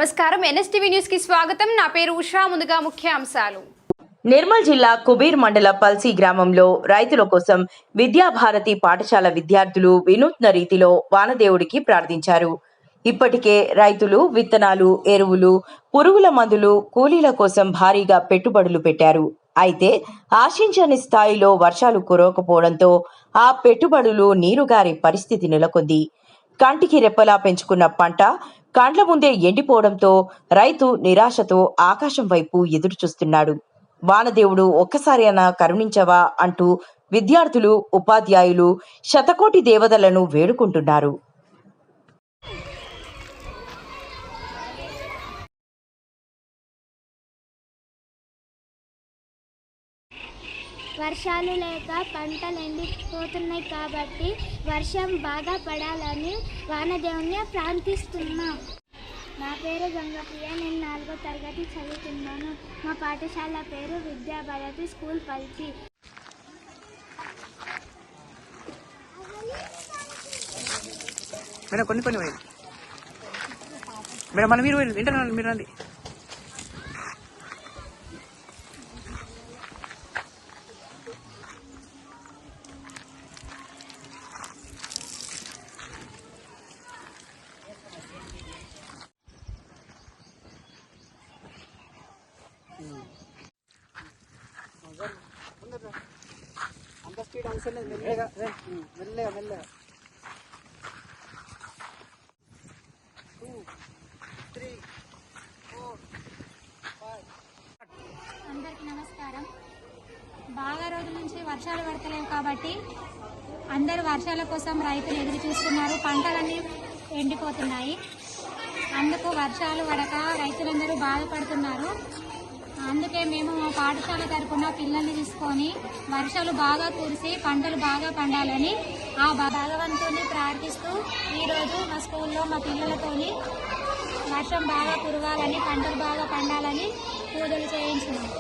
నమస్కారం NSTV news కి స్వాగతం. నా పేరు ఉషా. ముందుగా ముఖ్య అంశాలు. నిర్మల్ జిల్లా కుబీర్ మండల పల్సి గ్రామంలో రైతుల కోసం విద్యాభారతి పాఠశాల విద్యార్థులు వినూత్న రీతిలో వానదేవుడికి ప్రార్థించారు. ఇప్పటికే రైతులు విత్తనాలు, ఎరువులు, పురుగుల మందులు, కూలీల కోసం భారీగా పెట్టుబడులు పెట్టారు. అయితే ఆశించని స్థాయిలో వర్షాలు కురవకపోవడంతో ఆ పెట్టుబడులు నీరుగారే పరిస్థితి నెలకొంది. కంటికి రెప్పలా పెంచుకున్న పంట కండ్ల ముందే ఎండిపోవడంతో రైతు నిరాశతో ఆకాశం వైపు ఎదురు చూస్తున్నాడు. వానదేవుడు ఒక్కసారి అయినా కరుణించవా అంటూ విద్యార్థులు, ఉపాధ్యాయులు శతకోటి దేవతలను వేడుకుంటున్నారు. వర్షాలు లేక పంటలు ఎండిపోతున్నాయి కాబట్టి వర్షం బాగా పడాలని వానదేవుని ప్రార్థిస్తున్నాం. నా పేరు గంగప్రియ. నేను 4వ తరగతి చదువుతున్నాను. మా పాఠశాల పేరు విద్యాభారతి స్కూల్ పల్చి. మేడం కొన్ని మేడం మన మీరు ఇంటర్నల్ మీరు రండి. అంత స్పీడ్ అవసరం లేదు, మెల్లగా మెల్లగా 2, 3, 4, 5. అందరికీ నమస్కారం. బాగా రోజుల నుంచి వర్షాలు పడతలేవు కాబట్టి అందరూ వర్షాల కోసం రైతులు ఎదురు చూస్తున్నారు. పంటలన్నీ ఎండిపోతున్నాయి. అందుకు వర్షాలు పడక రైతులందరూ బాధపడుతున్నారు. అందుకే మేము మా పాఠశాల తరఫున పిల్లల్ని తీసుకొని వర్షాలు బాగా కురిసి పంటలు బాగా పండాలని ఆ భగవంతుని ప్రార్థిస్తూ ఈరోజు మా స్కూల్లో మా పిల్లలతోని వర్షం బాగా కురవాలని, పంటలు బాగా పండాలని పూజలు చేయించినాం.